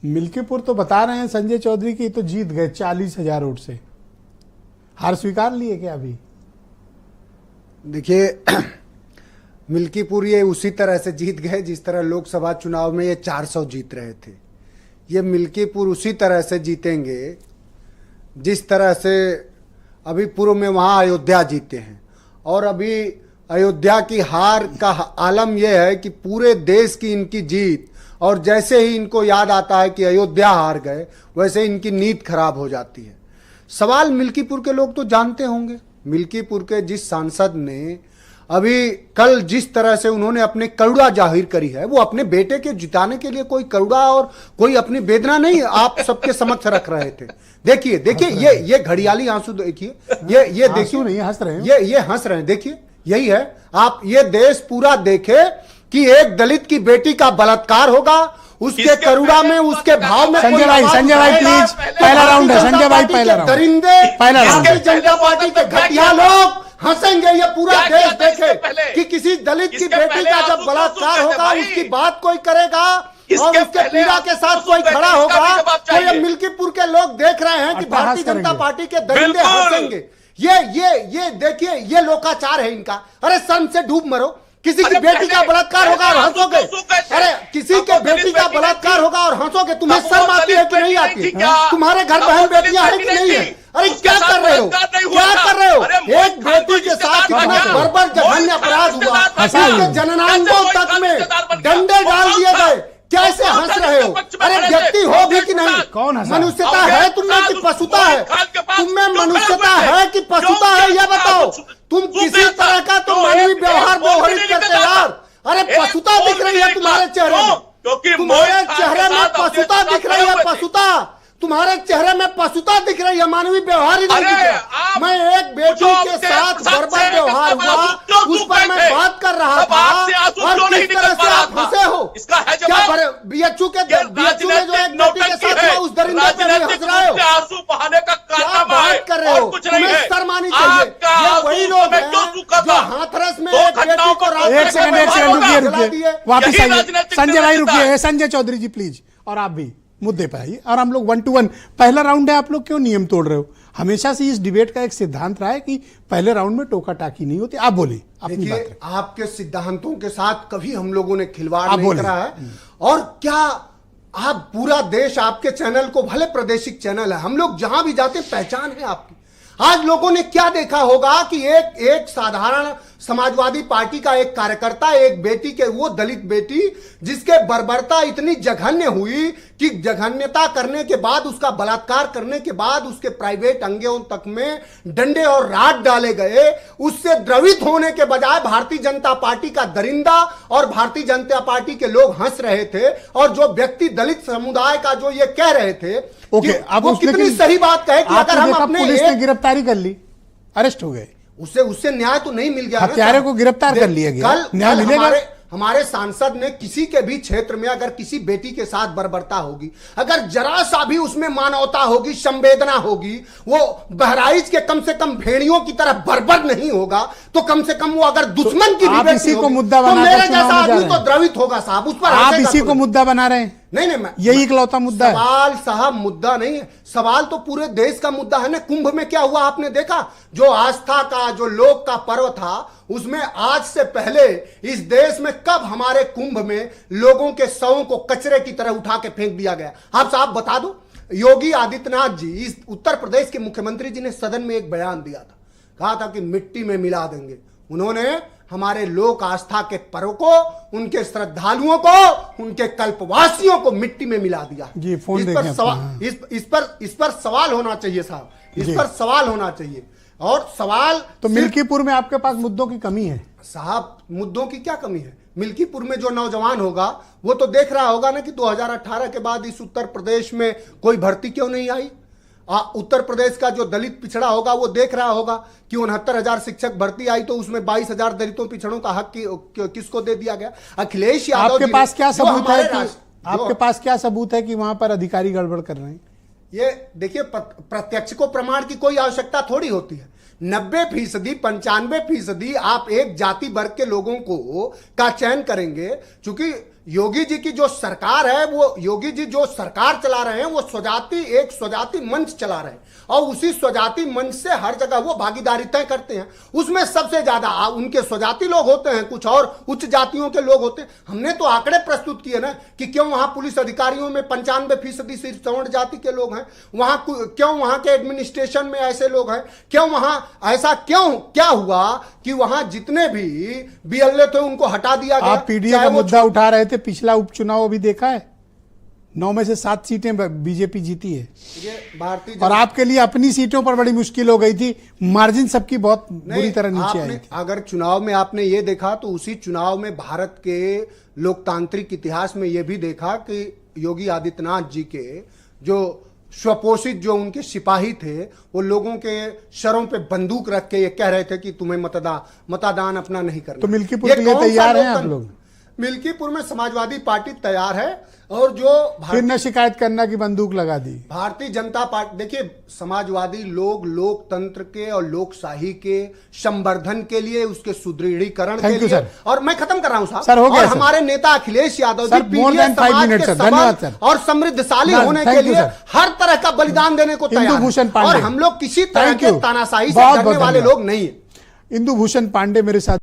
मिल्कीपुर तो बता रहे हैं संजय चौधरी की तो जीत गए 40,000 वोट से। हार स्वीकार लिए क्या अभी? देखिए मिल्कीपुर ये उसी तरह से जीत गए जिस तरह लोकसभा चुनाव में ये 400 जीत रहे थे। ये मिल्कीपुर उसी तरह से जीतेंगे जिस तरह से अभी पूर्व में वहाँ अयोध्या जीते हैं। और अभी अयोध्या की हार का आलम यह है कि पूरे देश की इनकी जीत, और जैसे ही इनको याद आता है कि अयोध्या हार गए वैसे इनकी नीयत खराब हो जाती है। सवाल मिल्कीपुर के लोग तो जानते होंगे, मिल्कीपुर के जिस सांसद ने अभी कल जिस तरह से उन्होंने अपने करुणा जाहिर करी है, वो अपने बेटे के जिताने के लिए कोई करुणा और कोई अपनी वेदना नहीं आप सबके समक्ष रख रहे थे। देखिए देखिए ये घड़ियाली आंसू देखिए, ये देखिए नहीं हंस रहे हैं, ये हंस रहे हैं। देखिए यही है, आप ये देश पूरा देखे कि एक दलित की बेटी का बलात्कार होगा, उसके करुणा में, उसके भाव में। संजय भाई प्लीज, पहला राउंड है संजय भाई, पहला राउंड, दरिंदे, पहला राउंड। भारतीय जनता पार्टी के घटिया लोग हंसेंगे। ये पूरा देश देखे कि किसी दलित की बेटी का जब बलात्कार होगा उसकी बात कोई करेगा और उसके पीड़ा के साथ कोई खड़ा होगा, तो ये मिल्कीपुर के लोग देख रहे हैं कि भारतीय जनता पार्टी के दरिंदे हंसेंगे। ये देखिए, ये लोकाचार है इनका। अरे शर्म से डूब मरो, किसी की बेटी का बलात्कार होगा और हंसोगे। अरे किसी के बेटी का बलात्कार होगा और हंसोगे, तुम्हें शर्म आती है कि नहीं आती? तुम्हारे घर बहन बेटियां हैं कि नहीं है? अरे क्या कर रहे हो, क्या कर रहे हो? एक बेटी के साथ इतना बर्बर जघन्य अपराध हुआ, उसके जननांगों तक में डंडे डाल दिए गए, कैसे हंस रहे हो? अरे व्यक्ति हो भी कि नहीं? कौन मनुष्यता है तुमने कि पशुता है? तुममें मनुष्यता है कि पशुता है, यह बताओ। तुम किसी तरह का तो मानवीय व्यवहार व्यवहारित करते यार। अरे पशुता दिख रही है तुम्हारे चेहरे में, तुम्हारे चेहरे में पशुता दिख रही है, पशुता तुम्हारे चेहरे में पशुता दिख रही है, मानवीय व्यवहार ही नहीं दिख रहा। मैं एक बेटी के साथ बर्बर व्यवहार हुआ उस पर मैं बात कर रहा था, और किस तरह से आप हंसे हो? क्या बीएचयू ने जो एक बेटी के साथ हुआ उस दरिंदे पे नहीं हंस रहे हो? क्या बात कर रहे हो? तुम्हें शर्म आनी चाहिए। ये वही लोग हैं जो हाथरस में एक बेटी को एक सेकंड रुकिए, वापिस आइए संजय भाई, रुकिए। संजय चौधरी जी प्लीज, और आप भी मुद्दे पे आइए, और हम लोग 1 to 1 पहला राउंड है, आप लोग क्यों नियम तोड़ रहे हो? हमेशा से इस डिबेट का एक सिद्धांत रहा है कि पहले राउंड में टोका टाकी नहीं होती। आप बोलिए अपनी बात। देखिए आपके सिद्धांतों के साथ कभी हम लोगों ने खिलवाड़ नहीं करा है। और क्या आप पूरा देश आपके चैनल को, भले प्रादेशिक चैनल है, हम लोग जहां भी जाते पहचान है आपकी। आज लोगों ने क्या देखा होगा कि एक साधारण समाजवादी पार्टी का एक कार्यकर्ता, एक बेटी के, वो दलित बेटी जिसके बर्बरता इतनी जघन्य हुई कि जघन्यता करने के बाद, उसका बलात्कार करने के बाद उसके प्राइवेट अंगों तक में डंडे और राड डाले गए, उससे द्रवित होने के बजाय भारतीय जनता पार्टी का दरिंदा और भारतीय जनता पार्टी के लोग हंस रहे थे। और जो व्यक्ति दलित समुदाय का जो ये कह रहे थे, अब वो कितनी सही बात कहे कि अगर हम अपने पुलिस ने गिरफ्तारी कर ली, अरेस्ट हो गए, उससे न्याय तो नहीं मिल गया। हत्यारे को गिरफ्तार कर लिया गया, न्याय मिलेगा? हमारे सांसद ने किसी के भी क्षेत्र में अगर किसी बेटी के साथ बर्बरता होगी, अगर जरा सा भी उसमें मानवता होगी, संवेदना होगी, वो बहराइच के कम से कम भेड़ियों की तरह बर्बर नहीं होगा, तो कम से कम वो अगर दुश्मन की भी बेटी होगी, मुद्दा तो मेरे जैसा आदमी तो द्रवित होगा साहब। उस पर आप इसी को मुद्दा बना रहे हैं? नहीं, यही इकलौता मुद्दा है। सवाल साहब मुद्दा नहीं है, सवाल तो पूरे देश का मुद्दा है ना। कुंभ में क्या हुआ आपने देखा? जो आस्था का, जो लोक का पर्व था, उसमें आज से पहले इस देश में कब हमारे कुंभ में लोगों के शवों को कचरे की तरह उठा के फेंक दिया गया? आप साहब बता दो। योगी आदित्यनाथ जी, इस उत्तर प्रदेश के मुख्यमंत्री जी ने सदन में एक बयान दिया था, कहा था कि मिट्टी में मिला देंगे। उन्होंने हमारे लोक आस्था के पर्व को, उनके श्रद्धालुओं को, उनके कल्पवासियों को मिट्टी में मिला दिया। जी, फोन इस पर सवाल होना चाहिए साहब, इस पर सवाल होना चाहिए। और सवाल तो मिल्कीपुर में आपके पास मुद्दों की कमी है साहब? मुद्दों की क्या कमी है? मिल्कीपुर में जो नौजवान होगा वो तो देख रहा होगा ना कि 2018 के बाद इस उत्तर प्रदेश में कोई भर्ती क्यों नहीं आई। उत्तर प्रदेश का जो दलित पिछड़ा होगा वो देख रहा होगा कि 69,000 शिक्षक भर्ती आई, तो उसमें 22,000 दलितों पिछड़ों का हक किसको दे दिया गया? अखिलेश यादव। आपके पास क्या सबूत है कि आपके पास क्या सबूत है कि वहां पर अधिकारी गड़बड़ कर रहे हैं? ये देखिए, प्रत्यक्ष को प्रमाण की कोई आवश्यकता थोड़ी होती है। 90%, 95% आप एक जाति वर्ग के लोगों को का चयन करेंगे, क्योंकि योगी जी की जो सरकार है, वो योगी जी जो सरकार चला रहे हैं, वो एक स्वजाति मंच चला रहे हैं, और उसी स्वजाति मंच से हर जगह वो भागीदारी तय करते हैं। उसमें सबसे ज्यादा उनके स्वजाति लोग होते हैं, कुछ और उच्च जातियों के लोग होते हैं। हमने तो आंकड़े प्रस्तुत किए ना कि क्यों वहां पुलिस अधिकारियों में 95% सिर्फ सवर्ण जाति के लोग हैं, क्यों वहां के एडमिनिस्ट्रेशन में ऐसे लोग हैं, क्यों वहां ऐसा क्या हुआ कि वहां जितने भी बीएलए थे उनको हटा दिया गया। आप पीडीए का मुद्दा उठा रहे थे, पिछला उपचुनाव अभी देखा है, 9 में से 7 सीटें बीजेपी जीती है, भारतीय और आपके लिए अपनी सीटों पर बड़ी मुश्किल हो गई थी, मार्जिन सबकी बहुत बुरी तरह नीचे आई थी। अगर चुनाव में आपने ये देखा तो उसी चुनाव में भारत के लोकतांत्रिक इतिहास में ये भी देखा कि योगी आदित्यनाथ जी के जो स्वपोषित जो उनके सिपाही थे, वो लोगों के सरों पे बंदूक रख के ये कह रहे थे कि तुम्हें मतदान अपना नहीं करना। तो मिल्कीपुर के लिए तैयार हैं आप लोग? मिल्कीपुर में समाजवादी पार्टी तैयार है, और जो फिर न शिकायत करना कि बंदूक लगा दी। भारतीय जनता पार्टी, देखिए समाजवादी लोग लोकतंत्र के और लोकशाही के संवर्धन के लिए, उसके सुदृढ़ीकरण के लिए, और मैं खत्म कर रहा हूं साहब, और हमारे नेता अखिलेश यादव जी पीडीए समाज के सबल और समृद्धशाली होने के लिए हर तरह का बलिदान देने को तैयार हैं, और हम लोग किसी तरह के तानाशाही से डरने वाले लोग नहीं है। इंदु भूषण पांडे मेरे साथ